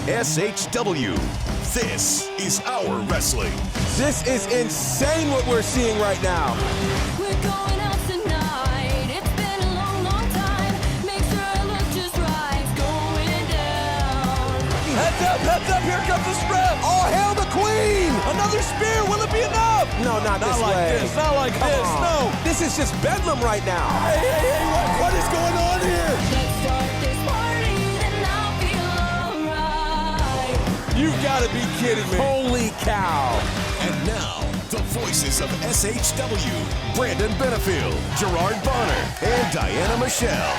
SHW. This is our wrestling. This is insane what we're seeing right now. We're going out tonight. It's been a long, long time. Make sure I look just right. It's going down. Heads up, here comes the spread. All hail the queen. Another spear, will it be enough? No, not this like way. this, not like Come this, on. no. This is just bedlam right now. Hey, what is going on here? Let's start this party, then I'll feel alright. You've got to be kidding me. Holy cow. And now, the voices of SHW, Brandon Benefield, Gerard Bonner, and Diana Michelle.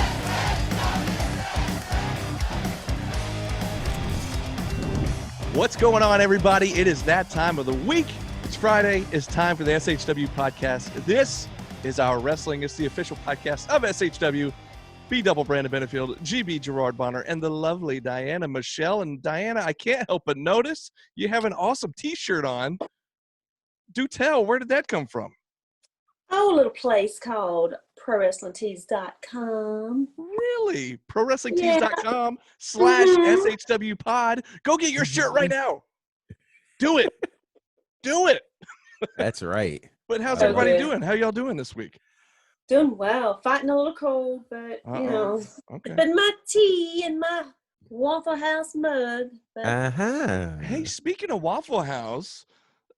What's going on, everybody? It is that time of the week. It's Friday. It's time for the SHW podcast. This is our wrestling. It's the official podcast of SHW. B double Brandon Benefield, GB Gerard Bonner, and the lovely Diana Michelle. And Diana, I can't help but notice you have an awesome t-shirt on. Do tell, where did that come from? Oh, a little place called ProWrestlingTees.com. Really? ProWrestlingTees.com/SHW pod. Go get your shirt right now. Do it. Do it. That's right. But how's Oh, everybody good. doing? How y'all doing this week? Doing well. Fighting a little cold, but, you know. Okay. But my tea and my Waffle House mug. But Hey, speaking of Waffle House,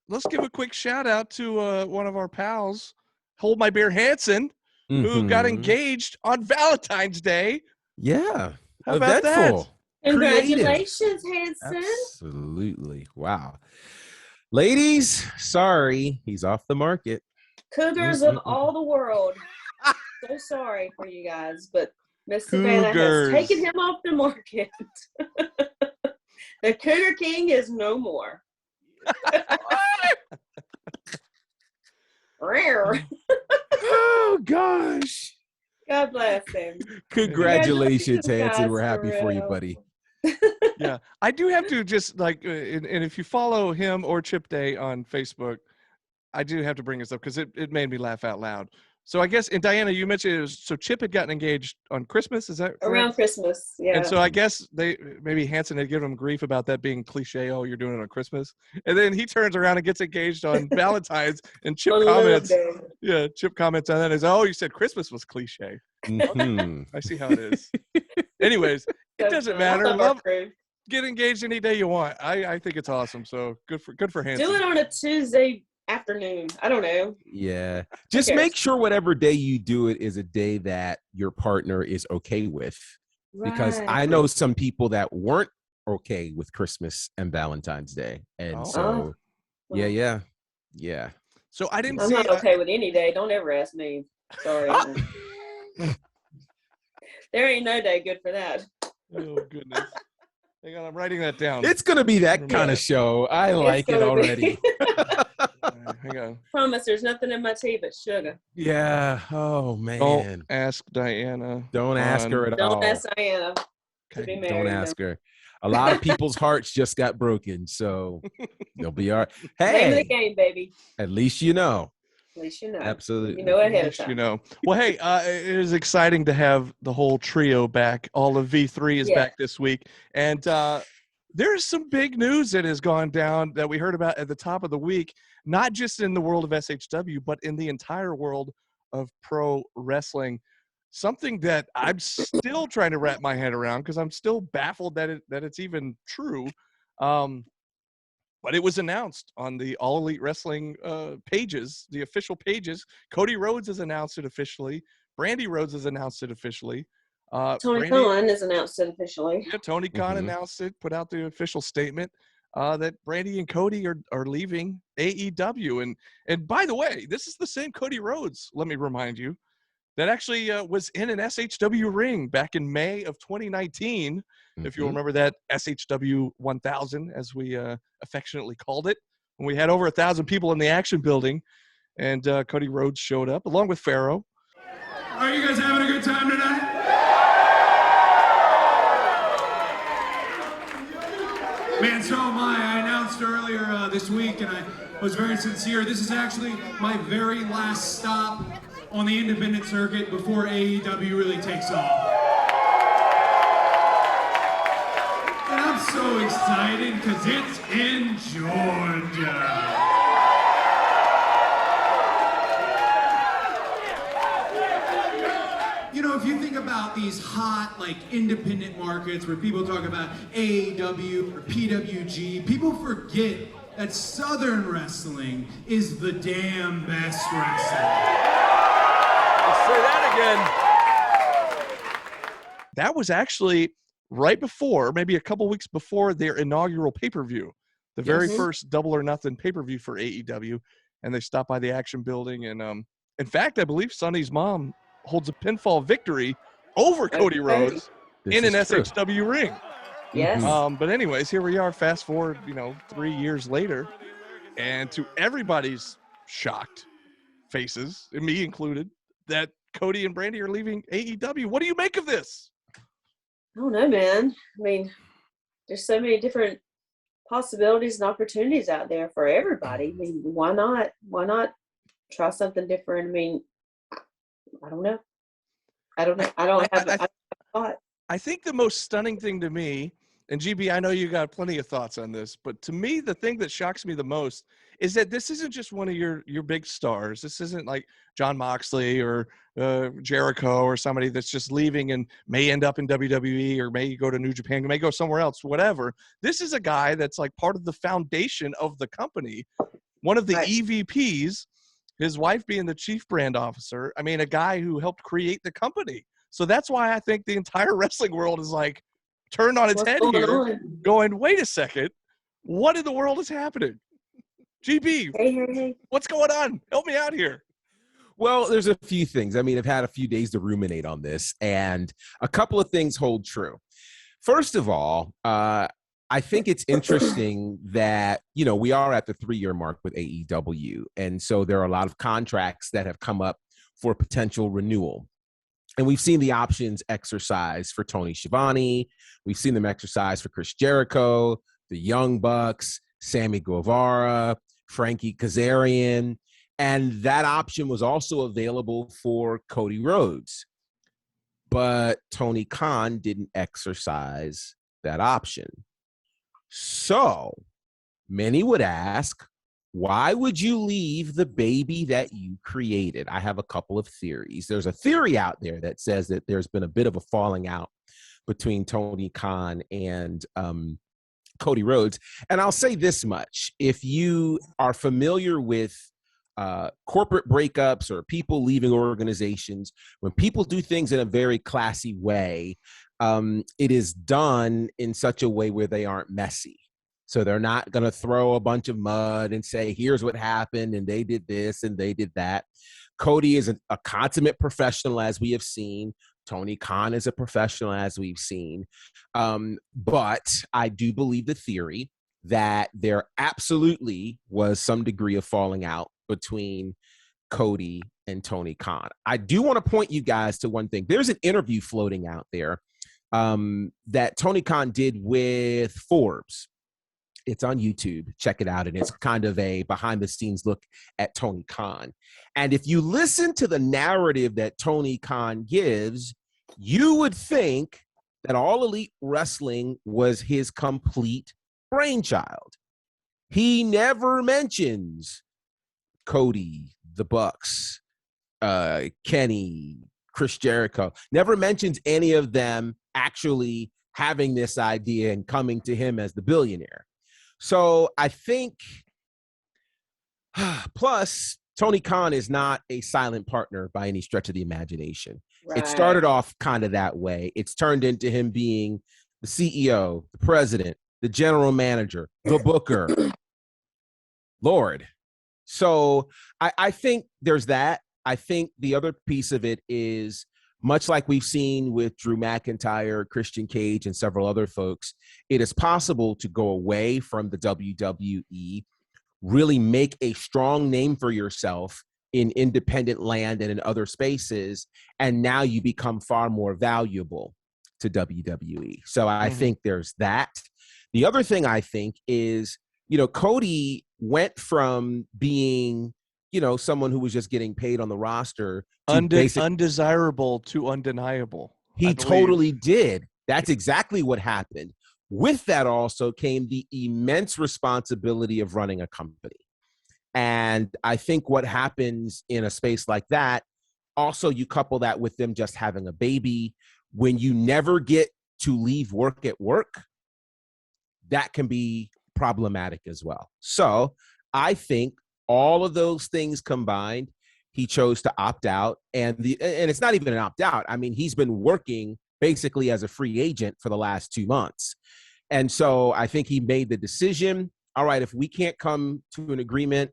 let's give a quick shout out to one of our pals, Hold My Beer Hansen, who got engaged on Valentine's Day. Yeah. How about Eventful. congratulations, Hanson. Absolutely. Wow. Ladies, sorry, he's off the market. Cougars of all the world. So sorry for you guys, but Miss Savannah Cougars. has taken him off the market. The Cougar King is no more. Rare. Oh, gosh. God bless him. Congratulations, Hanson. guys, We're happy for you, real. buddy. Yeah, I do have to just and if you follow him or Chip Day on Facebook, I do have to bring this up because it made me laugh out loud. So I guess, and Diana, you mentioned it was, so Chip had gotten engaged on Christmas, is that correct? Around Christmas, yeah. And so I guess maybe Hanson had given him grief about that being cliche. Oh, you're doing it on Christmas, and then he turns around and gets engaged on Valentine's, and Chip On Love comments. Day. Yeah, Chip comments on that as, oh, you said Christmas was cliche. Mhm. I see how it is. Anyways, it doesn't I matter. love our Love, crew. get engaged any day you want. I think it's awesome. So good for Hanson. Do it on a Tuesday afternoon. I don't know. Yeah. Just cares? make sure whatever day you do it is a day that your partner is okay with. Because Right. I know some people that weren't okay with Christmas and Valentine's Day. And Oh. so, Well, yeah. So I didn't I'm see. not okay with any day. Don't ever ask me. Sorry. There ain't no day good for that. Oh goodness. Hang on, I'm writing that down. It's going to be that kind of show. I like it gonna be. already. Hang on. Promise there's nothing in my tea but sugar. Yeah. Oh, man. Don't ask Diana. Don't ask her at all. Don't ask Diana to Okay. be married. Don't ask her. A lot of people's hearts just got broken, so they'll be all right. Name of the Hey, game, baby. at least you know. At least you know. Absolutely. You know ahead of Yes, time. you know. Well, hey, it is exciting to have the whole trio back. All of V3 is Yeah. back this week. And there is some big news that has gone down that we heard about at the top of the week, not just in the world of SHW, but in the entire world of pro wrestling. Something that I'm still trying to wrap my head around because I'm still baffled that it's even true. But it was announced on the All Elite Wrestling pages, the official pages. Cody Rhodes has announced it officially. Brandy Rhodes has announced it officially. Tony Khan has announced it officially. Yeah, Tony Khan announced it, put out the official statement that Brandy and Cody are leaving AEW. And by the way, this is the same Cody Rhodes, let me remind you, that actually was in an SHW ring back in May of 2019. If you'll remember that SHW 1000, as we affectionately called it, when we had over 1,000 people in the Action Building, and Cody Rhodes showed up along with Pharaoh. Are you guys having a good time tonight? Man, so am I. I announced earlier this week, and I was very sincere. This is actually my very last stop on the independent circuit before AEW really takes off. And I'm so excited because it's in Georgia. You know, if you think about these hot, like, independent markets where people talk about AEW or PWG, people forget that Southern wrestling is the damn best wrestling. Let's say that again. That was actually right before, maybe a couple weeks before their inaugural pay-per-view, the very first Double or Nothing pay-per-view for AEW, and they stopped by the Action Building. And in fact, I believe Sonny's mom holds a pinfall victory over Cody Rhodes in an SHW ring. Yes. But anyways, here we are, fast forward, 3 years later, and to everybody's shocked faces, and me included, that Cody and Brandy are leaving AEW. What do you make of this? I don't know, man. I mean, there's so many different possibilities and opportunities out there for everybody. I mean, why not? Why not try something different? I mean, I don't know. I don't have a thought. I think the most stunning thing to me, and GB, I know you got plenty of thoughts on this, but to me, the thing that shocks me the most is that this isn't just one of your big stars. This isn't like John Moxley or Jericho or somebody that's just leaving and may end up in WWE or may go to New Japan, may go somewhere else, whatever. This is a guy that's like part of the foundation of the company, one of the EVPs, his wife being the chief brand officer. I mean, a guy who helped create the company. So that's why I think the entire wrestling world is like turned on its head here, going, wait a second, what in the world is happening? GB, Hey. what's going on? Help me out here. Well, there's a few things. I mean, I've had a few days to ruminate on this, and a couple of things hold true. First of all, I think it's interesting that, we are at the 3-year mark with AEW. And so there are a lot of contracts that have come up for potential renewal. And we've seen the options exercised for Tony Schiavone. We've seen them exercised for Chris Jericho, the Young Bucks, Sammy Guevara, Frankie Kazarian. And that option was also available for Cody Rhodes. But Tony Khan didn't exercise that option. So many would ask, why would you leave the baby that you created? I have a couple of theories. There's a theory out there that says that there's been a bit of a falling out between Tony Khan and Cody Rhodes. And I'll say this much. If you are familiar with corporate breakups or people leaving organizations, when people do things in a very classy way, it is done in such a way where they aren't messy. So they're not going to throw a bunch of mud and say, here's what happened, and they did this and they did that. Cody is a consummate professional, as we have seen. Tony Khan is a professional, as we've seen. But I do believe the theory that there absolutely was some degree of falling out between Cody and Tony Khan. I do want to point you guys to one thing. There's an interview floating out there that Tony Khan did with Forbes. It's on YouTube. Check it out. And it's kind of a behind the scenes look at Tony Khan. And if you listen to the narrative that Tony Khan gives, you would think that All Elite Wrestling was his complete brainchild. He never mentions Cody, the Bucks, Kenny, Chris Jericho, never mentions any of them actually having this idea and coming to him as the billionaire. So I think, plus, Tony Khan is not a silent partner by any stretch of the imagination. Right. It started off kind of that way. It's turned into him being the CEO, the president, the general manager, the booker. Lord. So I think there's that. I think the other piece of it is, much like we've seen with Drew McIntyre, Christian Cage, and several other folks, it is possible to go away from the WWE, really make a strong name for yourself in independent land and in other spaces, and now you become far more valuable to WWE. So I think there's that. The other thing I think is, Cody went from being, someone who was just getting paid on the roster to undesirable to undeniable. He totally did. That's exactly what happened. With that also came the immense responsibility of running a company. And I think what happens in a space like that, also you couple that with them just having a baby, when you never get to leave work at work, that can be problematic as well. So I think all of those things combined, he chose to opt out. And it's not even an opt out. I mean, he's been working basically as a free agent for the last 2 months. And so I think he made the decision, all right, if we can't come to an agreement,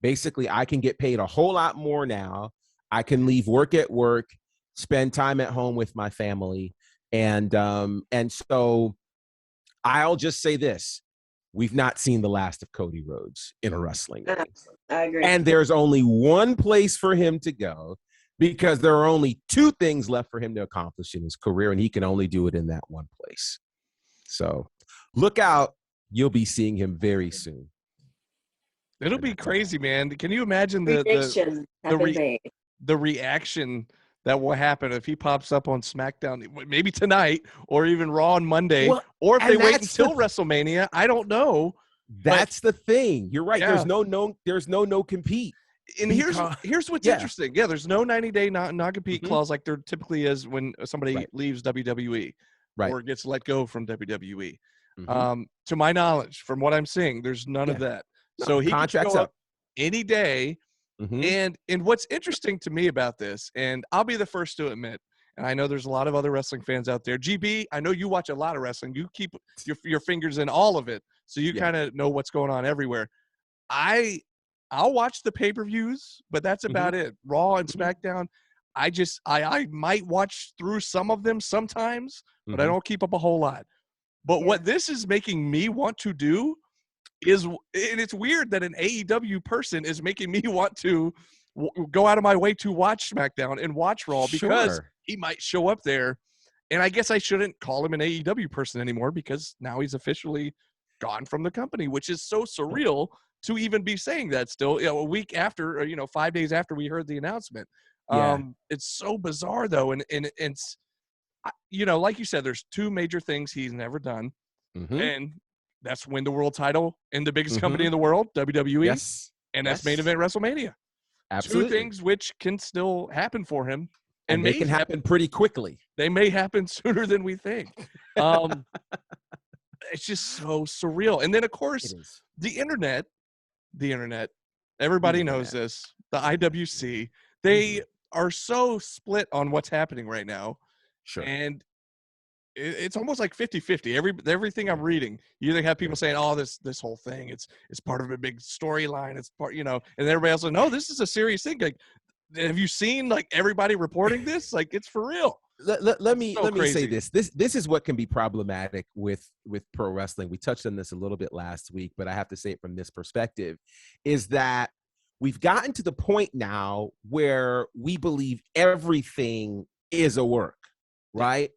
basically I can get paid a whole lot more now. I can leave work at work, spend time at home with my family. And so I'll just say this. We've not seen the last of Cody Rhodes in a wrestling ring. I agree. And there's only one place for him to go because there are only 2 things left for him to accomplish in his career, and he can only do it in that one place. So look out. You'll be seeing him very soon. It'll be crazy, man. Can you imagine Predictions have been made. the reaction that will happen if he pops up on SmackDown, maybe tonight or even Raw on Monday, Well, or if they and wait that's until WrestleMania? I don't know. That's the thing. You're right. Yeah. There's no compete. And here's what's interesting. Yeah, there's no 90-day non-compete clause like there typically is when somebody leaves WWE or gets let go from WWE. To my knowledge, from what I'm seeing, there's none of that. No, so he can contract's go up up any day. And what's interesting to me about this, and I'll be the first to admit, and I know there's a lot of other wrestling fans out there. GB, I know you watch a lot of wrestling. You keep your fingers in all of it, so you kind of know what's going on everywhere. I'll watch the pay-per-views, but that's about it. Raw and SmackDown, I might watch through some of them sometimes, but I don't keep up a whole lot. But what this is making me want to do is, and it's weird that an AEW person is making me want to go out of my way to watch SmackDown and watch Raw because he might show up there. And I guess I shouldn't call him an AEW person anymore because now he's officially gone from the company, which is so surreal to even be saying that still, a week after, or 5 days after we heard the announcement. It's so bizarre though. And it's, like you said, there's 2 major things he's never done. And that's win the world title in the biggest company in the world, WWE. And that's main event WrestleMania. Absolutely. 2 things which can still happen for him. And they can happen pretty quickly. They may happen sooner than we think. It's just so surreal. And then, of course, the internet, everybody knows this, the IWC, they are so split on what's happening right now. Sure. And it's almost like 50-50. Everything I'm reading, you either have people saying, "Oh, this whole thing, it's part of a big storyline. It's part, and everybody else, no, this is a serious thing. Like, have you seen like everybody reporting this? Like, it's for real." Let me say this. This is what can be problematic with pro wrestling. We touched on this a little bit last week, but I have to say it from this perspective, is that we've gotten to the point now where we believe everything is a work, right?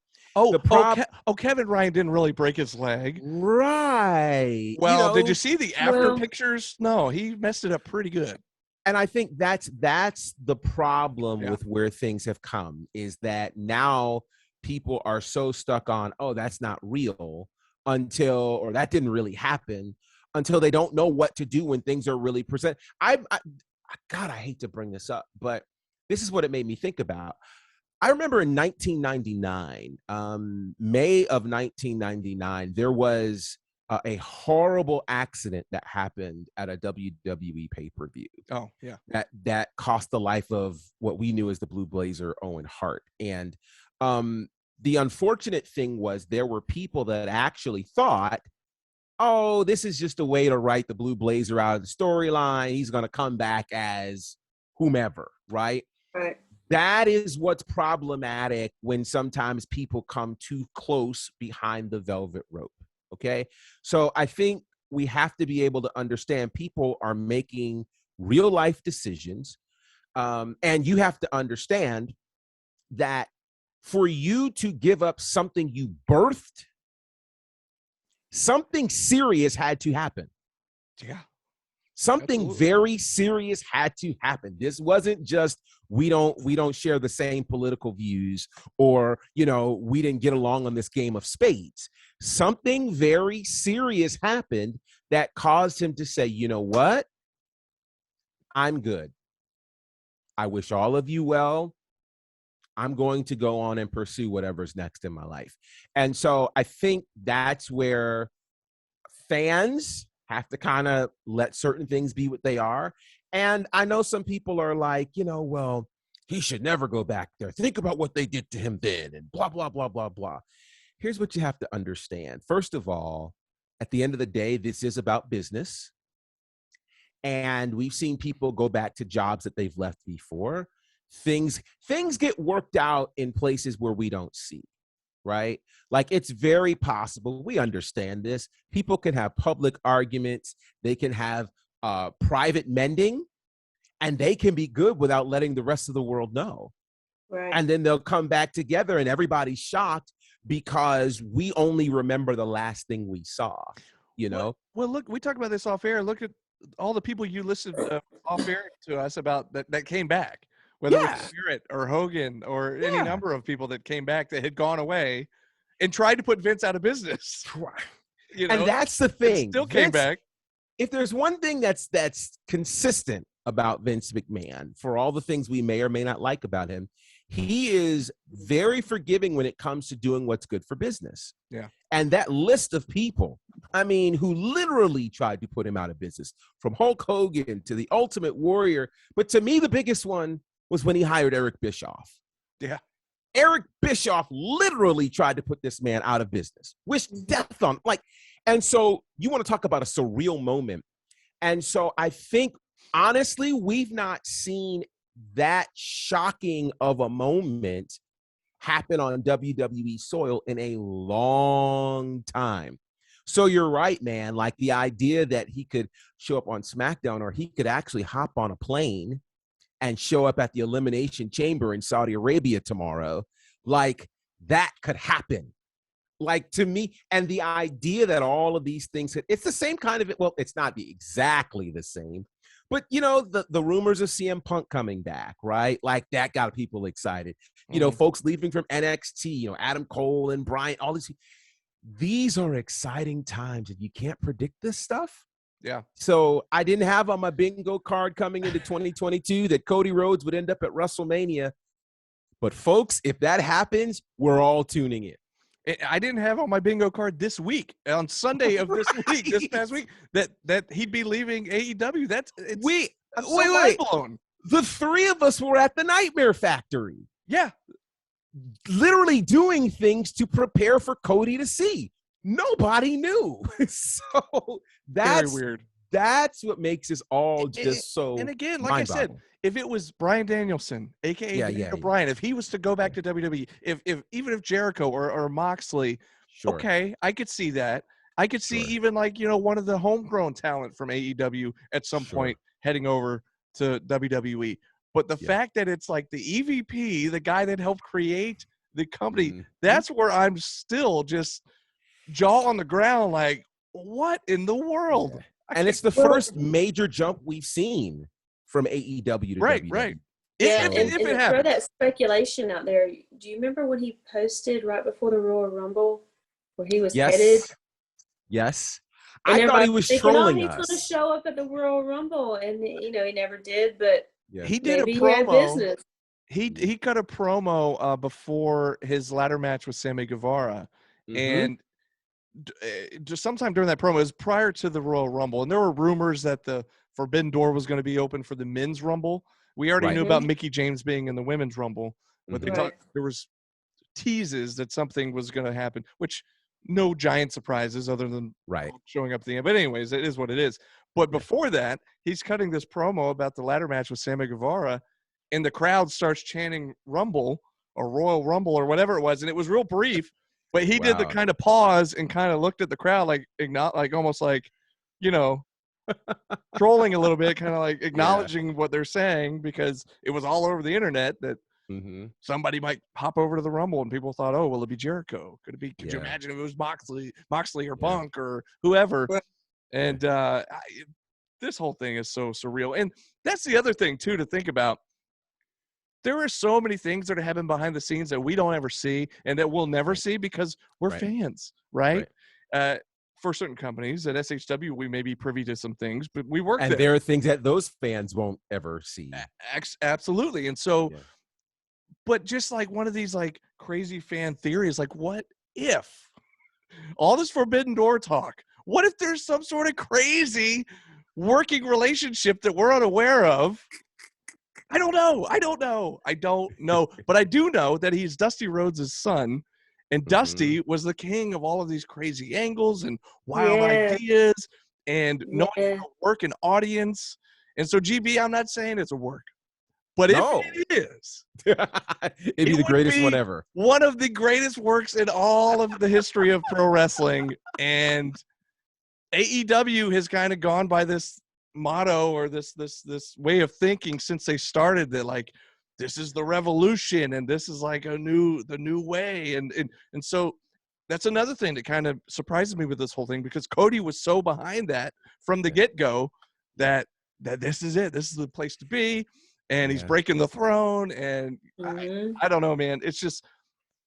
Kevin Ryan didn't really break his leg. Right. Well, did you see the after pictures? No, he messed it up pretty good. And I think that's the problem with where things have come, is that now people are so stuck on, oh, that's not real or that didn't really happen, until they don't know what to do when things are really presented. God, I hate to bring this up, but this is what it made me think about. I remember in 1999, May of 1999, there was a horrible accident that happened at a WWE pay-per-view. Oh, yeah. That cost the life of what we knew as the Blue Blazer, Owen Hart. And the unfortunate thing was there were people that actually thought, oh, this is just a way to write the Blue Blazer out of the storyline. He's going to come back as whomever, right? Right. That is what's problematic when sometimes people come too close behind the velvet rope. Okay. So I think we have to be able to understand people are making real life decisions. And you have to understand that for you to give up something you birthed, something serious had to happen. Yeah. Something Absolutely. very serious had to happen. This wasn't just we don't share the same political views, or we didn't get along on this game of spades. Something very serious happened that caused him to say, you know what? I'm good. I wish all of you well. I'm going to go on and pursue whatever's next in my life. And so I think that's where fans have to kind of let certain things be what they are. And I know some people are like, well, he should never go back there. Think about what they did to him then, and blah, blah, blah, blah, blah. Here's what you have to understand. First of all, at the end of the day, this is about business. And we've seen people go back to jobs that they've left before. Things get worked out in places where we don't see, right? Like, it's very possible. We understand this. People can have public arguments. They can have private mending, and they can be good without letting the rest of the world know. Right. And then they'll come back together and everybody's shocked because we only remember the last thing we saw, Well, look, we talked about this off air. Look at all the people you listed off air to us about that came back, whether it was Spirit or Hogan or any number of people that came back that had gone away and tried to put Vince out of business. And that's the thing. Still came back. If there's one thing that's consistent about Vince McMahon, for all the things we may or may not like about him, he is very forgiving when it comes to doing what's good for business. Yeah. And that list of people, who literally tried to put him out of business, from Hulk Hogan to the Ultimate Warrior. But to me, the biggest one was when he hired Eric Bischoff. Yeah. Eric Bischoff literally tried to put this man out of business. Wished death on him. And so you want to talk about a surreal moment. And so I think, honestly, we've not seen that shocking of a moment happen on WWE soil in a long time. So you're right, man. Like, the idea that he could show up on SmackDown, or he could actually hop on a plane and show up at the Elimination Chamber in Saudi Arabia tomorrow, like, that could happen. Like, to me, and the idea that all of these things, it's the same kind of, well, it's not exactly the same, but, the rumors of CM Punk coming back, right? Like, that got people excited. Folks leaving from NXT, Adam Cole and Bryan, all these are exciting times, and you can't predict this stuff. Yeah. So I didn't have on my bingo card coming into 2022 that Cody Rhodes would end up at WrestleMania. But folks, if that happens, we're all tuning in. I didn't have on my bingo card this week, on Sunday of this week, this past week, that he'd be leaving AEW. I'm so mind blown. The three of us were at the Nightmare Factory. Yeah. Literally doing things to prepare for Cody to see. Nobody knew. So that's very weird. That's what makes us all just so. And again, like I said, if it was Bryan Danielson, aka Bryan, if he was to go back to WWE, even if Jericho or Moxley, okay, I could see that. I could see even one of the homegrown talent from AEW at some point heading over to WWE. But the fact that it's like the EVP, the guy that helped create the company, that's where I'm still just jaw on the ground, like, what in the world? And it's the first major jump we've seen from AEW to WWE. Right. Yeah, if and it throw happens. that speculation out there. Do you remember when he posted right before the Royal Rumble where he was headed? Yes. And I thought he was trolling he's us. going to show up at the Royal Rumble, and he never did. But he did a maybe he had promo. business. He cut a promo before his ladder match with Sammy Guevara, and just sometime during that promo, it was prior to the Royal Rumble, and there were rumors that the Forbidden Door was going to be open for the Men's Rumble. We already knew about Mickie James being in the Women's Rumble, but there was teases that something was going to happen, which no giant surprises other than showing up at the end. But anyways, it is what it is. But before that, he's cutting this promo about the ladder match with Sammy Guevara, and the crowd starts chanting Rumble or Royal Rumble or whatever it was, and it was real brief. But he did the kind of pause and kind of looked at the crowd like almost like, trolling a little bit, kind of like acknowledging what they're saying, because it was all over the internet that somebody might hop over to the Rumble, and people thought, oh, will it be Jericho? Could it be? Could you imagine if it was Moxley or Punk or whoever? And this whole thing is so surreal. And that's the other thing too to think about. There are so many things that are happening behind the scenes that we don't ever see and that we'll never see because we're fans, right? For certain companies at SHW, we may be privy to some things, but we work And there are things that those fans won't ever see. Absolutely. And so, but just like one of these like crazy fan theories, like what if all this Forbidden Door talk, what if there's some sort of crazy working relationship that we're unaware of? I don't know. But I do know that he's Dusty Rhodes' son, and Dusty was the king of all of these crazy angles and wild ideas and knowing how to work an audience. And so, GB, I'm not saying it's a work, but if it is, it'd be the greatest one ever. One of the greatest works in all of the history of pro wrestling. And AEW has kind of gone by this motto or this way of thinking since they started that like this is the revolution and this is like the new way and so that's another thing that kind of surprises me with this whole thing because Cody was so behind that from the get-go that this is it, this is the place to be, and he's breaking the throne and I don't know, man. It's just,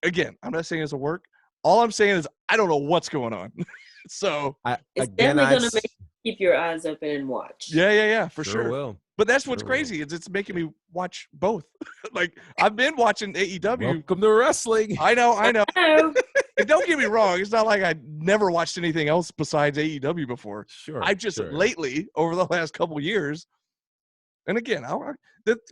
again, I'm not saying it's a work. All I'm saying is I don't know what's going on. So it's definitely going to make you keep your eyes open and watch. Yeah, for sure. Will. But that's what's crazy is it's making me watch both. Like I've been watching AEW. Welcome to wrestling. I know. And don't get me wrong, it's not like I never watched anything else besides AEW before. Sure. I've just lately, over the last couple of years, and again,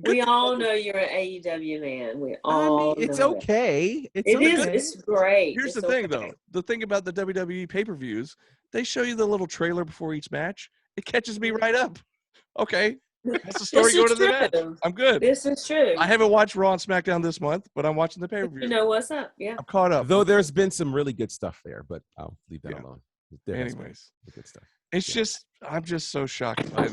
we all know you're an AEW man. We all it's know okay. It is. It's great. Here's the thing, though. The thing about the WWE pay-per-views, they show you the little trailer before each match. It catches me right up. Okay. That's the story going to the match. I'm good. This is true. I haven't watched Raw and SmackDown this month, but I'm watching the pay-per-view. You know what's up. Yeah. I'm caught up. Though there's been some really good stuff there, but I'll leave that alone. Anyways. Good stuff. It's just, I'm just so shocked by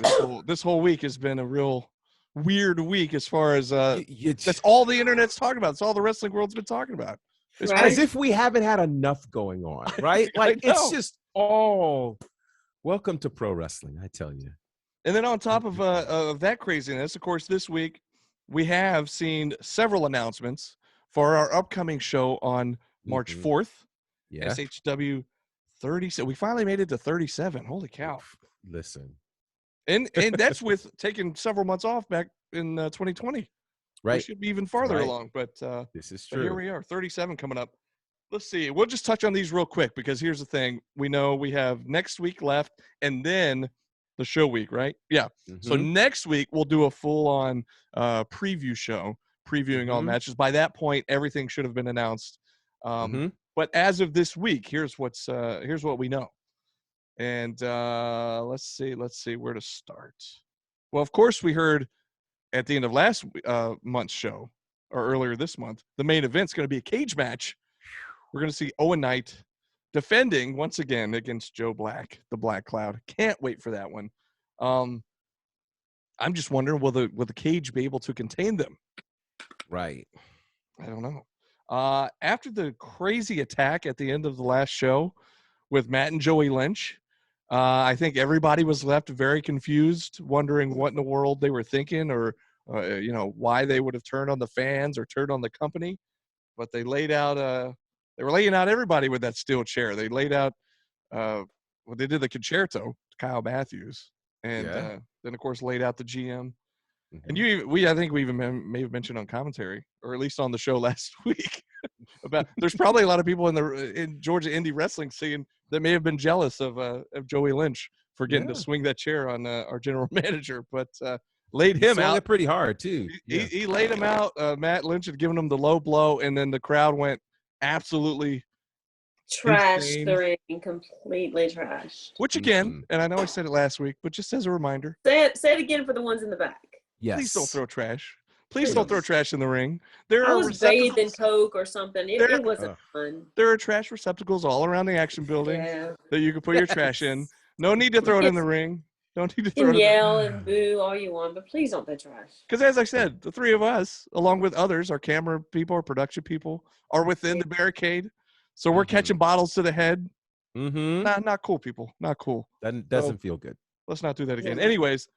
this whole week has been a real weird week as far as that's all the internet's talking about. It's all the wrestling world's been talking about. It's as if we haven't had enough going on, right? Like it's just welcome to pro wrestling, I tell you. And then on top of that craziness, of course, this week we have seen several announcements for our upcoming show on March 4th. Yeah. SHW 37. We finally made it to 37. Holy cow. Listen. And that's with taking several months off back in 2020. Right. We should be even farther along, but this is true. Here we are, 37 coming up. Let's see. We'll just touch on these real quick because here's the thing. We know we have next week left and then the show week, right? Yeah. So next week we'll do a full-on preview show, previewing all matches. By that point, everything should have been announced. But as of this week, here's what we know. And let's see where to start. Well, of course, we heard at the end of last month's show, or earlier this month, the main event's going to be a cage match. We're going to see Owen Knight defending once again against Joe Black, the Black Cloud. Can't wait for that one. I'm just wondering, will the cage be able to contain them? Right. I don't know. After the crazy attack at the end of the last show with Matt and Joey Lynch, I think everybody was left very confused, wondering what in the world they were thinking or, why they would have turned on the fans or turned on the company. But they laid out they were laying out everybody with that steel chair. They laid out they did the concerto to Kyle Matthews. And then, of course, laid out the GM. And I think we even may have mentioned on commentary, or at least on the show last week, about there's probably a lot of people in Georgia indie wrestling scene that may have been jealous of Joey Lynch for getting to swing that chair on our general manager, but laid him out. It pretty hard too. He laid him out. Matt Lynch had given him the low blow, and then the crowd went absolutely trashed the ring, completely trashed. Which again, and I know I said it last week, but just as a reminder, say it again for the ones in the back. Yes. Please don't throw trash. Please don't throw trash in the ring. I was bathed in Coke or something. It wasn't fun. There are trash receptacles all around the action building that you can put your trash in. No need to throw it in the ring. Don't need to throw it in the ring. Yell and boo all you want, but please don't throw trash. Because as I said, the three of us, along with others, our camera people, our production people, are within the barricade. So we're catching bottles to the head. Not cool, people. Not cool. That doesn't feel good. Let's not do that again. Yeah. Anyways,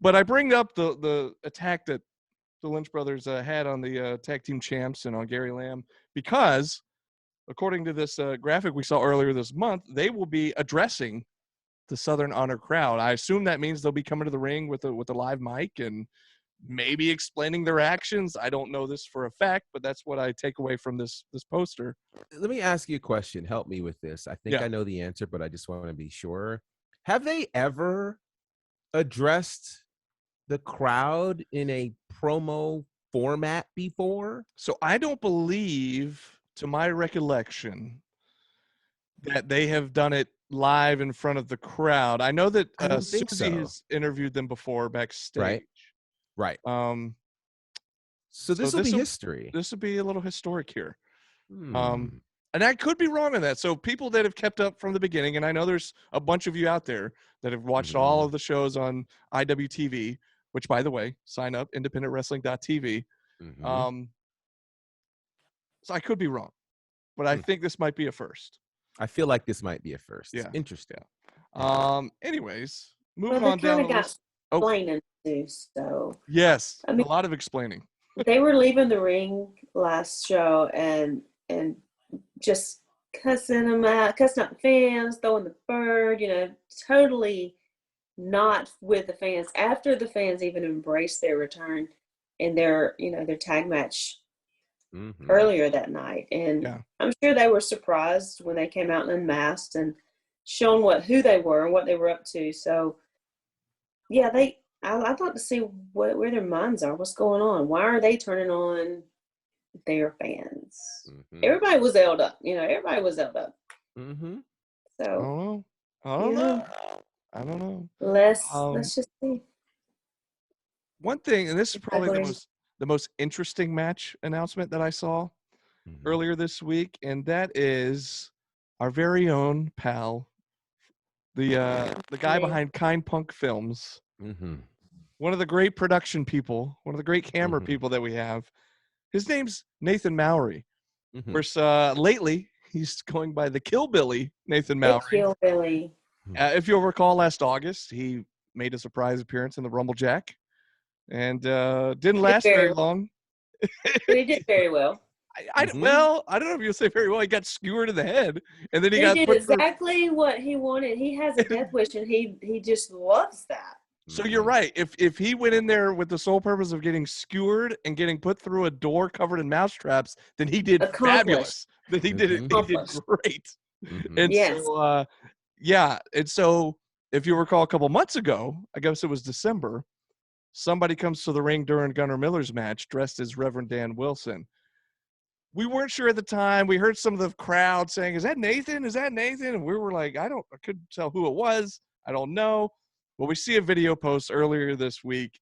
but I bring up the attack that the Lynch brothers had on the tag team champs and on Gary Lamb because, according to this graphic we saw earlier this month, they will be addressing the Southern Honor crowd. I assume that means they'll be coming to the ring with a live mic and maybe explaining their actions. I don't know this for a fact, but that's what I take away from this poster. Let me ask you a question. Help me with this. I think Yeah. I know the answer, but I just want to be sure. Have they ever addressed the crowd in a promo format before? So I don't believe, to my recollection, that they have done it live in front of the crowd. I know that I don't think Susie so. has interviewed them before backstage. Right. Um, So this will be history. This will be a little historic here. Hmm. And I could be wrong on that. So people that have kept up from the beginning, and I know there's a bunch of you out there that have watched all of the shows on IWTV, which, by the way, sign up, independentwrestling.tv. Mhm. So I could be wrong, but I think this might be a first. I feel like this might be a first. Yeah. Interesting. Anyways, Well, moving they on down kind of the got list. explaining to do so. Yes, I mean- a lot of explaining. They were leaving the ring last show and just cussing them out, cussing out the fans, throwing the bird, totally not with the fans. After the fans even embraced their return in their tag match Mhm. earlier that night. And Yeah. I'm sure they were surprised when they came out and unmasked and shown who they were and what they were up to. So yeah, I'd like to see where their minds are. What's going on? Why are they turning on their fans? Mhm. Everybody was held up. Everybody was held up. Mhm. I So don't know. I don't know. I don't know. let's just see. One thing, and this is probably Exactly. the most interesting match announcement that I saw Mhm. earlier this week, and that is our very own pal, the guy Yeah. behind Kind Punk Films, Mhm. one of the great production people, one of the great camera Mhm. people that we have. His name's Nathan Mowry. Of Mhm. course, lately he's going by the Kill Billy Nathan The Mowry. Hillbilly. If you'll recall, last August he made a surprise appearance in the Rumble Jack, and didn't last very long. But he did very well. Mhm. Well, I don't know if you'll say very well. He got skewered in the head, and then he He got did put through. exactly what he wanted. He has a death wish, and he just loves that. So you're Mhm. right. If he went in there with the sole purpose of getting skewered and getting put through a door covered in mousetraps, then he did fabulous. Then he did it. He did Accomplished. great. Mhm. And Yes. so, yeah. And so, if you recall, a couple months ago, I guess it was December, somebody comes to the ring during Gunnar Miller's match dressed as Reverend Dan Wilson. We weren't sure at the time. We heard some of the crowd saying, "Is that Nathan? Is that Nathan?" And we were like, I couldn't tell who it was. I don't know. Well, we see a video post earlier this week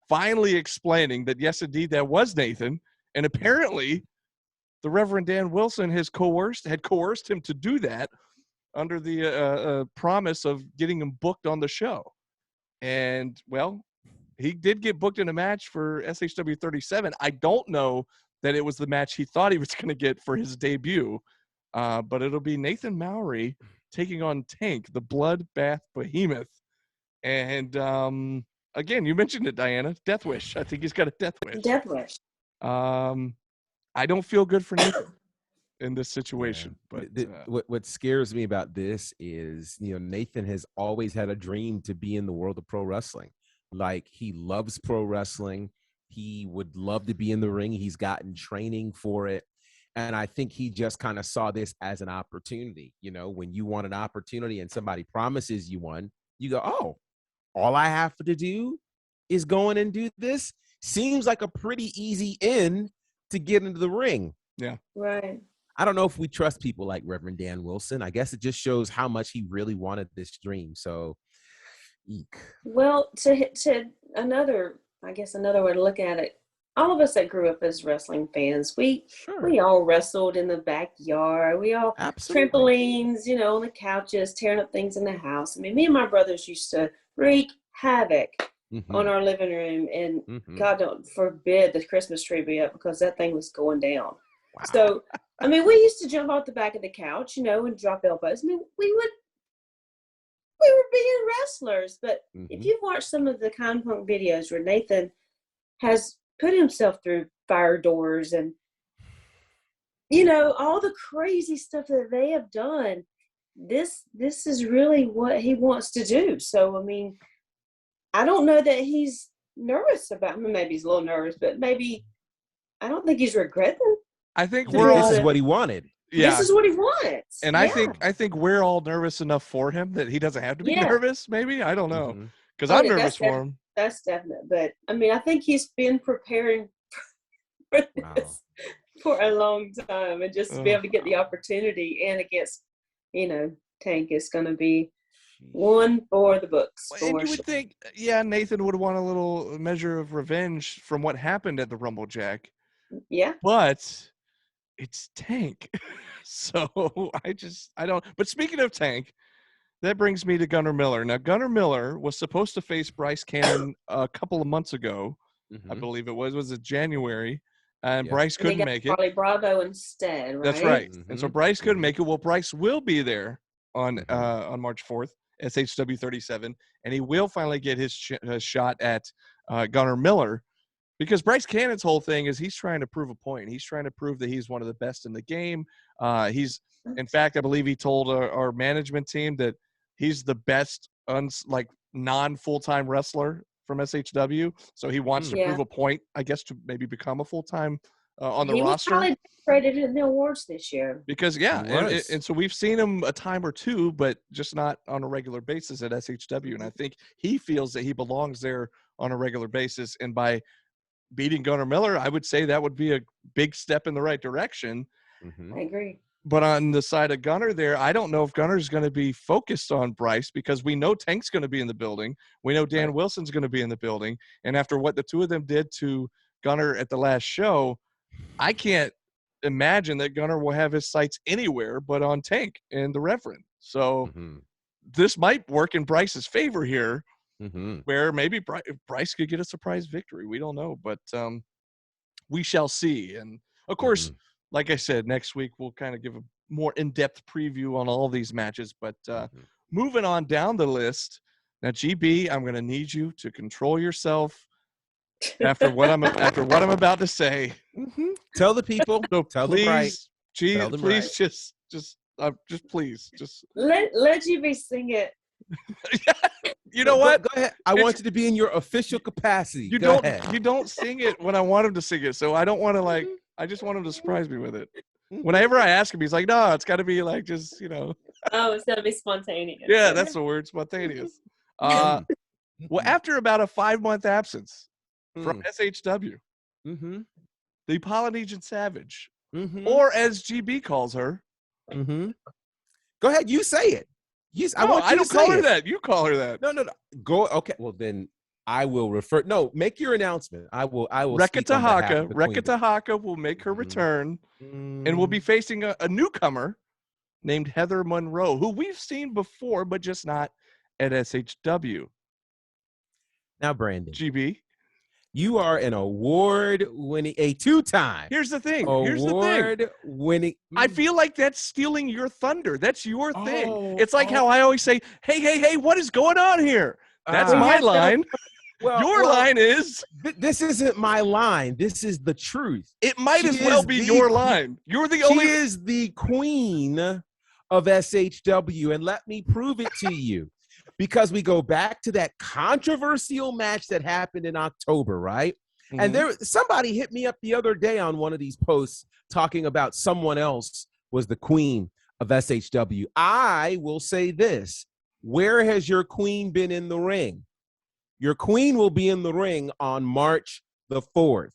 finally explaining that, yes, indeed, that was Nathan. And apparently, the Reverend Dan Wilson had coerced him to do that under the promise of getting him booked on the show. And, well, he did get booked in a match for SHW 37. I don't know that it was the match he thought he was going to get for his debut, but it'll be Nathan Mowry taking on Tank, the Bloodbath Behemoth. And again, you mentioned it, Diana. Death wish. I think he's got a death wish. Death wish. I don't feel good for Nathan in this situation. Yeah. But What scares me about this is, Nathan has always had a dream to be in the world of pro wrestling. Like, he loves pro wrestling. He would love to be in the ring. He's gotten training for it. And I think he just kind of saw this as an opportunity. When you want an opportunity and somebody promises you one, you go, oh, all I have to do is go in and do this. Seems like a pretty easy in to get into the ring. yeah. Right. I don't know if we trust people like Reverend Dan Wilson. I guess it just shows how much he really wanted this dream. So, eek. Well, to another way to look at it, all of us that grew up as wrestling fans, we all wrestled in the backyard. We all Absolutely. trampolines, on the couches, tearing up things in the house. I mean, me and my brothers used to wreak havoc on our living room, and God don't forbid the Christmas tree be up because that thing was going down. Wow. So, I mean, we used to jump off the back of the couch, and drop elbows. I mean, we would we were being wrestlers. But if Mhm. you've watched some of the Con Punk videos where Nathan has put himself through fire doors and, you know, all the crazy stuff that they have done, this is really what he wants to do. So, I mean, I don't know that he's nervous about, I mean, maybe he's a little nervous, but maybe, I don't think he's regretting. I think I we're think all this is what he wanted. yeah. This is what he wants. And Yeah. I think we're all nervous enough for him that he doesn't have to be Yeah. nervous. Maybe I don't know Mhm. because Oh, I'm yeah, nervous for him. That's definite. But I mean, I think he's been preparing for this Wow. for a long time, and just to be Ugh. able to get the opportunity and against, you know, Tank is going to be one for the books. And For you sure. would think, yeah, Nathan would want a little measure of revenge from what happened at the Rumble Jack, Yeah. but it's Tank. So I don't. But speaking of Tank, that brings me to Gunnar Miller. Now, Gunnar Miller was supposed to face Bryce Cannon a couple of months ago. I Mhm. believe it was it January, and Yeah. Bryce And he couldn't got make it. Charlie Bravo instead, right? That's right. And so Mhm. Bryce couldn't Mhm. make it. Well, Bryce will be there on Mhm. March 4th, SHW 37, and he will finally get his shot at Gunnar Miller, because Bryce Cannon's whole thing is he's trying to prove a point. He's trying to prove that he's one of the best in the game. He's, in fact, I believe he told our management team that he's the best like non-full-time wrestler from SHW. So he wants to Yeah. prove a point, I guess, to maybe become a full-time on the He was roster. highly decorated in the awards this year. Because yeah, He was. and so we've seen him a time or two, but just not on a regular basis at SHW. And I think he feels that he belongs there on a regular basis. And by beating Gunnar Miller, I would say that would be a big step in the right direction. Mhm. I agree. But on the side of Gunnar there, I don't know if Gunnar's going to be focused on Bryce, because we know Tank's going to be in the building. We know Dan Right. Wilson's going to be in the building. And after what the two of them did to Gunnar at the last show, I can't imagine that Gunnar will have his sights anywhere but on Tank and the Reverend. So Mhm. this might work in Bryce's favor here, Mhm. where maybe Bryce could get a surprise victory. We don't know, but we shall see. And of course, Mhm. like I said, next week we'll kind of give a more in-depth preview on all these matches. But Mhm. moving on down the list, now GB, I'm going to need you to control yourself after what I'm about to say. Mhm. Tell the people. So Tell them right. please, geez, Tell them please, right. just please, just Let you be sing it. you know Go- what? Go ahead. I want you to be in your official capacity. You Go don't ahead. you don't sing it when I want him to sing it. So I don't want to like. Mhm. I just want him to surprise me with it. Mhm. Whenever I ask him, he's like, "No, it's got to be like just Oh, it's gonna be spontaneous. yeah, that's the word, spontaneous." Mhm. Well, after about a 5-month absence from Mhm. SHW, Mhm. the Polynesian Savage, Mhm. or as GB calls her, Mhm. Go ahead. You say it. I no, want you I to don't say call her it. that. You call her that. No. Go. Okay. Well, then I will refer. No, make your announcement. I will. Rekka speak on behalf of the Rekka Queendom. Tahaka will make her Mhm. return, and will be Mm. facing a newcomer named Heather Monroe, who we've seen before, but just not at SHW. Now, Brandon, GB. you are an award-winning, a two-time Here's the thing. award-winning. I feel like that's stealing your thunder. That's your thing. Oh, It's like how I always say, hey, what is going on here? That's Ah. my Yes, line. Well, Your line is, This isn't my line. This is the truth. it might She as well is be the your que- line. You're the She only. is the queen of SHW, and let me prove it to you. Because we go back to that controversial match that happened in October, right? And somebody hit me up the other day on one of these posts talking about someone else was the queen of SHW. I will say this: where has your queen been in the ring? Your queen will be in the ring on March the 4th.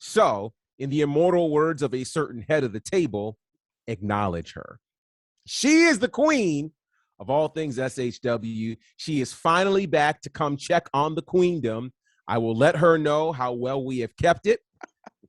So, in the immortal words of a certain head of the table, acknowledge her. She is the queen of all things SHW. She is finally back to come check on the queendom. I will let her know how well we have kept it.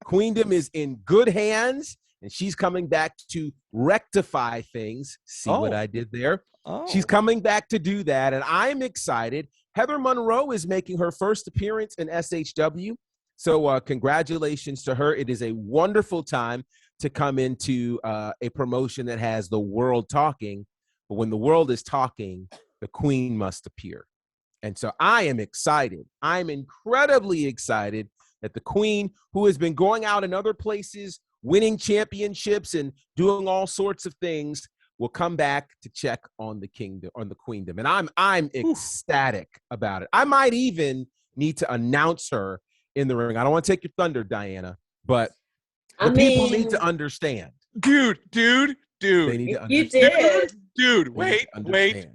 Queendom is in good hands, and she's coming back to rectify things. See what Oh. I did there? Oh. She's coming back to do that, and I'm excited. Heather Monroe is making her first appearance in SHW. So congratulations to her. It is a wonderful time to come into a promotion that has the world talking. But when the world is talking, the queen must appear. And so I am excited. I'm incredibly excited that the queen, who has been going out in other places, winning championships and doing all sorts of things, will come back to check on the kingdom, on the queendom. And I'm ecstatic about it. I might even need to announce her in the ring. I don't want to take your thunder, Diana, but the people need to understand. Dude. They need to understand. You did. Dude, They need to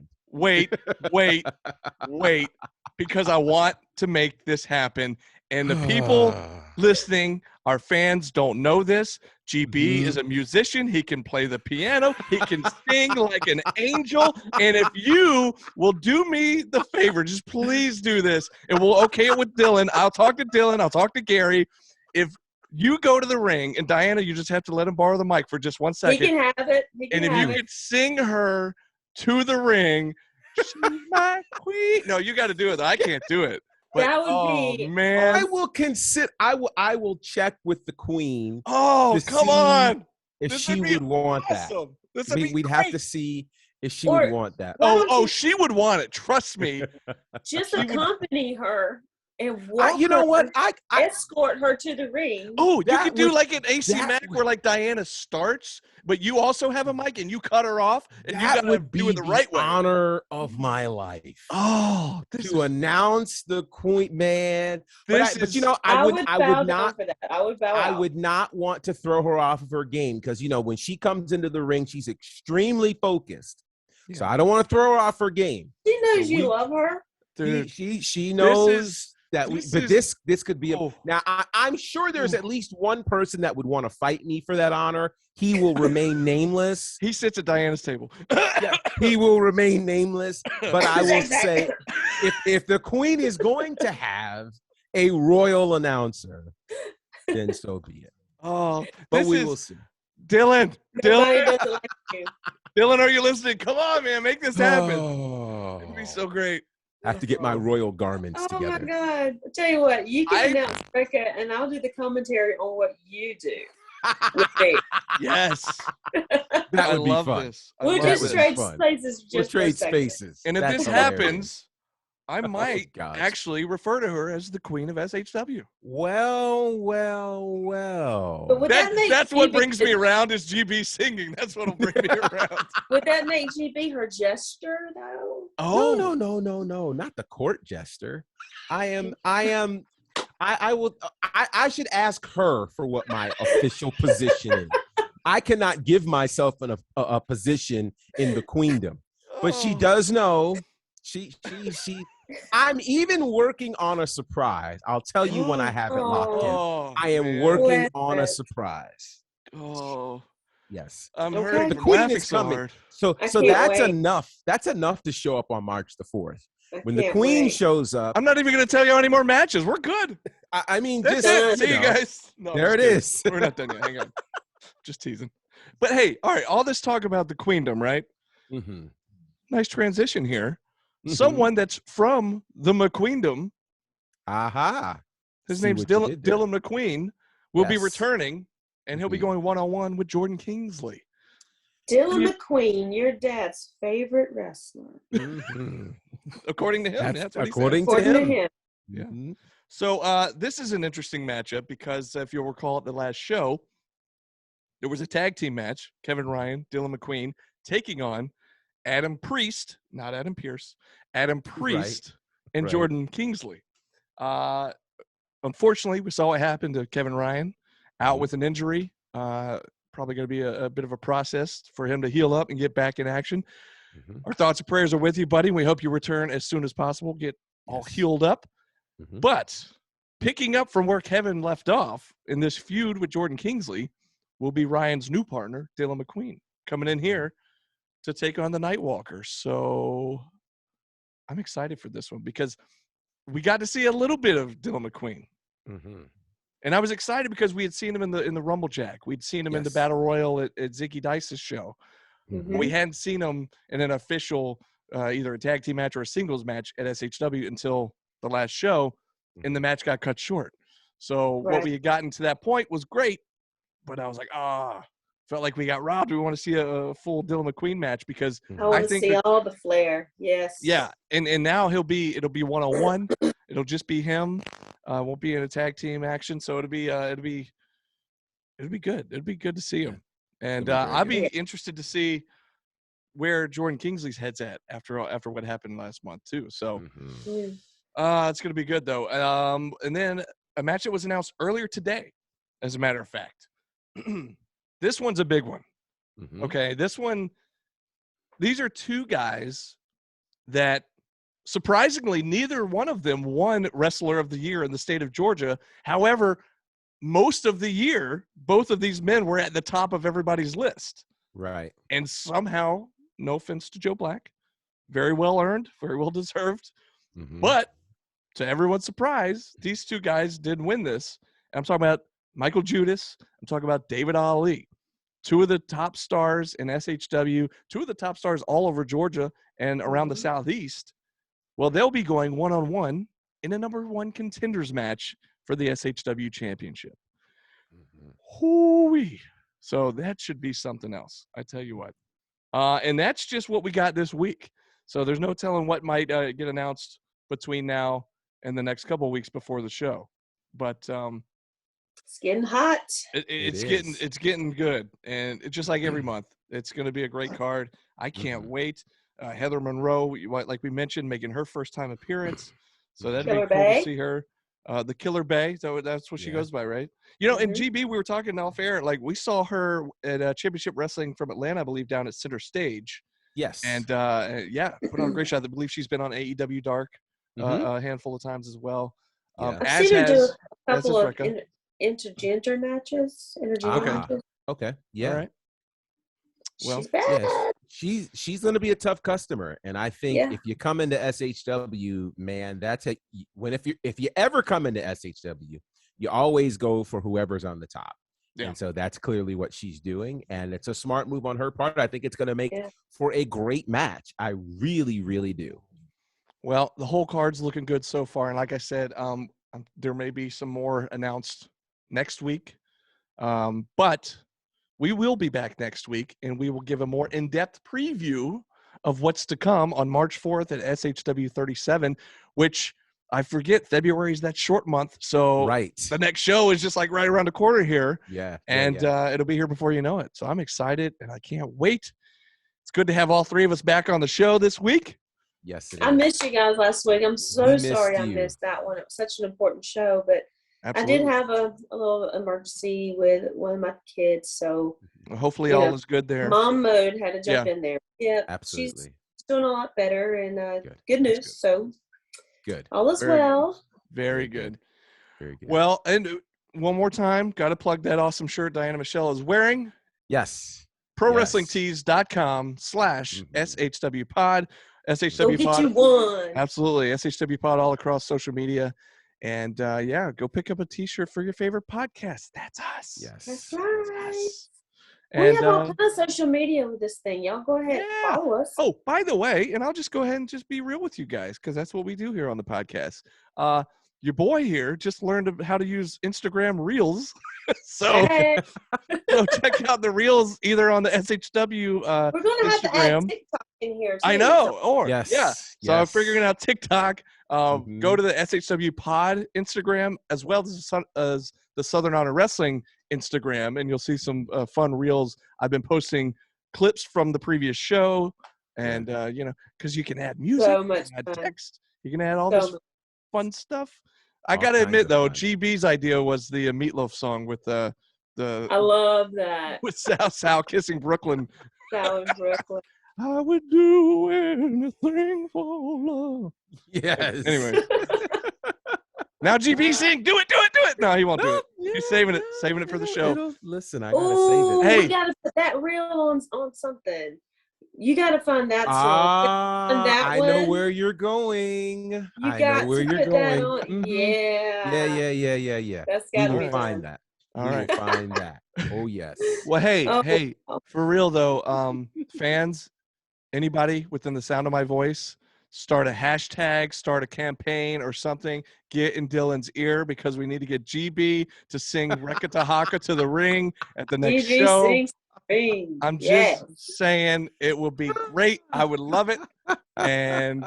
wait, because I want to make this happen. And the people listening, our fans don't know this. GB is a musician. He can play the piano. He can sing like an angel. And if you will do me the favor, just please do this. And we'll okay it with Dylan. I'll talk to Dylan. I'll talk to Gary. If you go to the ring, and Diana, you just have to let him borrow the mic for just 1 second. He can have it. And if you could sing her to the ring, she's my queen. No, you got to do it. I can't do it. But, that would be, man. I will consider. I will check with the queen. Oh, come on! If This she would want that, This would be we'd great. have to see if she would want that. Oh, she would want it. Trust me. just accompany her and walk. You know what? I escort her to the ring. Oh, you That could do would- like an AC that Mac where like Diana starts, but you also have a mic and you cut her off, and you that gotta would be do it the right way. honor of my life. Oh, this To announce the queen, man. This But is- you know, I would I bow would down not. for that. I would bow I out. would not want to throw her off of her game because, you know, when she comes into the ring, she's extremely focused. So I don't want to throw her off her game. She knows So you we- love her. dude. She knows is- that this but is- this could be Oh. now I'm sure there's at least one person that would want to fight me for that honor. He will remain nameless. He sits at Diana's table. Yeah, he will remain nameless. But I will say, if the queen is going to have a royal announcer, then so be it. Oh, But this we is will see. Dylan. Nobody Dylan, doesn't like you. Dylan, are you listening? Come on, man, make this happen. Oh, It'd be so great. I have to get my royal garments Oh together. my God. I'll tell you what, you can I- announce Becca and I'll do the commentary on what you do. with me. Yes, That I would be love fun. this. I We'll love That just would this. be trade fun. places We'll just for a trade second. spaces. And if That's this hilarious. happens, I might gosh. actually refer to her as the queen of SHW. Well. But would that make That's what GB brings me around is GB singing. That's what'll bring me around. Would that make GB her jester though? Oh No, not the court jester. I should ask her for what my official position is. I cannot give myself a position in the queendom, but she does know. She. I'm even working on a surprise. I'll tell you when I have it locked in. Oh, I am man. working Bless on a it. surprise. Oh, Yes. I'm Okay. hurting The from queen laughing is so coming. hard. So I so can't that's wait. enough. That's enough to show up on March the 4th. I When the can't queen wait. shows up, I'm not even going to tell you any more matches. We're good. I mean, That's just it. See you know, guys. No, I'm there just it kidding. is. We're not done yet. Hang on. Just teasing. But hey, all right. All this talk about the queendom, right? Mhm. Nice transition here. Mhm. Someone that's from the McQueendom. Aha. His See name's what you Dylan, did there. Dylan McQueen. Will be Yes. returning, and he'll be Mhm. going one-on-one with Jordan Kingsley. Dylan McQueen, your dad's favorite wrestler. Mhm. According to him, That's that's what he said. according to According to him. him. Yeah. Mhm. So this is an interesting matchup because if you'll recall at the last show, there was a tag team match. Kevin Ryan, Dylan McQueen taking on Adam Priest, not Adam Pierce, Adam Priest and right. Jordan Kingsley. Unfortunately, we saw what happened to Kevin Ryan, out Mhm. with an injury. Probably going to be a bit of a process for him to heal up and get back in action. Mhm. Our thoughts and prayers are with you, buddy. We hope you return as soon as possible, get all Yes. healed up. Mhm. But picking up from where Kevin left off in this feud with Jordan Kingsley will be Ryan's new partner, Dylan McQueen, coming in here to take on the Nightwalker. So I'm excited for this one because we got to see a little bit of Dylan McQueen. Mhm. And I was excited because we had seen him in the Rumble Jack. We'd seen him in the Yes. Battle Royal at Ziggy Dice's show. Mhm. We hadn't seen him in an official, either a tag team match or a singles match at SHW until the last show, and the match got cut short. So what Right. we had gotten to that point was great, but I was like, felt like we got robbed. We want to see a full Dylan McQueen match because I want to think see that- all the flair. Yes. yeah, and now it'll be 1-on-1. It'll just be him. Won't be in a tag team action, so it'll be good. It'll be good to see him. And It'll be very I'll good. be interested to see where Jordan Kingsley's head's at after what happened last month too. So Mhm. it's gonna be good though. And then a match that was announced earlier today, as a matter of fact. This one's a big one. Mhm. Okay, these are two guys that surprisingly neither one of them won Wrestler of the Year in the state of Georgia. However, most of the year, both of these men were at the top of everybody's list. Right. And somehow, no offense to Joe Black, very well earned, very well deserved. Mhm. But to everyone's surprise, these two guys did win this. I'm talking about Michael Judas. I'm talking about David Ali. Two of the top stars in SHW, two of the top stars all over Georgia and around the Southeast. Well, they'll be going 1-on-1 in a number 1 contenders match for the SHW championship. Mhm. Hoo-wee. So that should be something else. I tell you what. And that's just what we got this week. So there's no telling what might get announced between now and the next couple of weeks before the show. But It's getting hot. it's is. getting good, and it's just like every month. It's going to be a great card. I can't Mhm. wait. Heather Monroe, like we mentioned, making her first time appearance, so that'd Killer be cool Bay. to see her. The Killer Bay, so that's what she Yeah. goes by, right? You know, in Mhm. GB, we were talking off air. Like we saw her at Championship Wrestling from Atlanta, I believe, down at Center Stage, Yes. and yeah, put on a great shot. I believe she's been on AEW Dark Mhm. a handful of times as well. Yeah. I've As seen her do has a couple of Rekka. intergender matches. Intergender Okay. matches. Okay. Yeah. All right. Well, She's bad. Yes. She's going to be a tough customer, and I think Yeah. if you come into SHW, man, if you ever come into SHW, you always go for whoever's on the top. Yeah. And so that's clearly what she's doing, and it's a smart move on her part. I think it's going to make Yeah. for a great match. I really, really do. well, the whole card's looking good so far, and like I said, there may be some more announced next week, but we will be back next week, and we will give a more in-depth preview of what's to come on March 4th at SHW 37, which I forget February is that short month, so Right. the next show is just like right around the corner here, Yeah. and it'll be here before you know it. So I'm excited, and I can't wait. It's good to have all three of us back on the show this week. Yes, it I is. missed you guys last week. I'm so We missed sorry I you. missed that one. It was such an important show, but Absolutely. I did have a little emergency with one of my kids, so Hopefully you all know, is good there. mom mode had to jump in there. Yeah, she's Absolutely. doing a lot better, and Good. good news. good. So Good. all is Very good. well. Very Very good. good. Very good. Well, and one more time, got to plug that awesome shirt Diana Michelle is wearing. Yes. ProWrestlingTees.com/SHW pod. Go SHW get pod. you one. Absolutely. SHW pod all across social media. And yeah, go pick up a t-shirt for your favorite podcast. That's us. Yes. That's right. Us. We And have all kinds of social media with this thing. Y'all go ahead, yeah. follow us. Oh, by the way, and I'll just go ahead and just be real with you guys because that's what we do here on the podcast. Your boy here just learned how to use Instagram Reels. so, Hey, so check out the Reels either on the SHW we're gonna have to add Instagram. TikTok in here. I too. know. Or Yes. yeah. So I'm Yes. figuring out TikTok. Mhm. Go to the SHW Pod Instagram as well as the Southern Honor Wrestling Instagram, and you'll see some fun reels. I've been posting clips from the previous show, and you know, because you can add music, So you much can add fun. text, you can add all So this much. fun stuff. I All gotta kinds admit of though, fun. GB's idea was the Meatloaf song with I the love that. with Sal kissing Brooklyn. Sal in Brooklyn. I would do anything for love. Yes. Anyway. Now GB sing, do it. No, he won't do it. He's saving it for the show. Listen, I gotta Oh, save it. Hey. we gotta put that reel on something. You gotta find that song. Ah, that I know one, where you're going. You I got know where to you're put that going. on. Mhm. Yeah. Yeah. That's We gotta will be find done. that. All We right. will find that. Oh yes. Well, hey, Oh. for real though, fans, anybody within the sound of my voice, start a hashtag, start a campaign or something, get in Dylan's ear because we need to get GB to sing Rekka Tahaka to the ring at the next GG show. sings Queen. I'm just Yes. saying it will be great. I would love it. And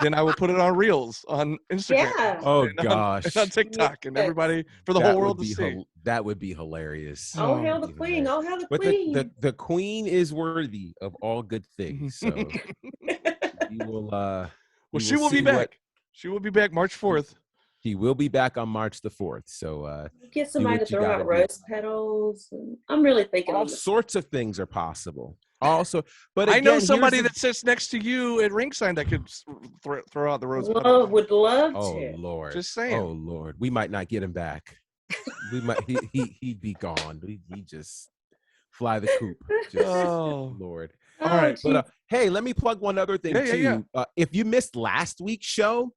then I will put it on Reels on Instagram. Yeah. Oh and gosh, on TikTok and Yes. everybody for the that whole world would to be see. that would be hilarious. Oh, Oh, hail That'd the be queen. hilarious. Oh, hail the But queen. the queen is worthy of all good things. So we will Well, we she will will be see what back. She will be back March 4th. she will be back on March the 4th. So Get somebody to what you throw gotta out do. rose petals. And I'm really thinking All on this. sorts of things are possible. Also, but I know again, somebody here's the- that sits next to you at ringside that could throw out the rose petals. Would love Oh to. Lord. Just saying. Oh Lord. We might not get him back. We might he'd be gone. He just fly the coop. Just Oh. Lord. All right. But hey, let me plug one other thing Yeah, too. yeah, yeah. If you missed last week's show,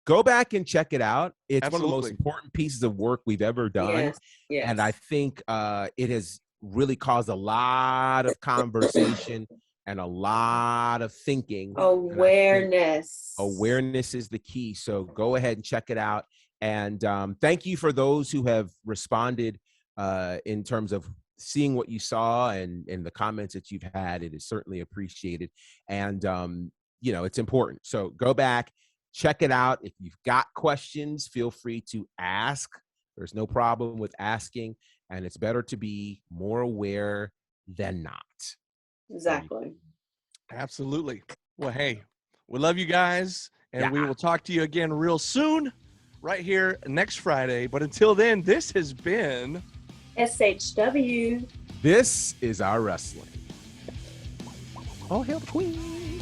go back and check it out. It's one of the most Absolutely. important pieces of work we've ever done. Yes. Yes. And I think it has really caused a lot of conversation and a lot of thinking. And I think Awareness. awareness is the key. So go ahead and check it out. And thank you for those who have responded in terms of seeing what you saw and the comments that you've had. It is certainly appreciated. And, it's important. So go back, check it out. If you've got questions, feel free to ask. There's no problem with asking. And it's better to be more aware than not. Exactly. Absolutely. Well, hey, we love you guys, and we will talk to you again real soon, right here next Friday. But until then, this has been SHW. This is our wrestling. Oh, hail the queen.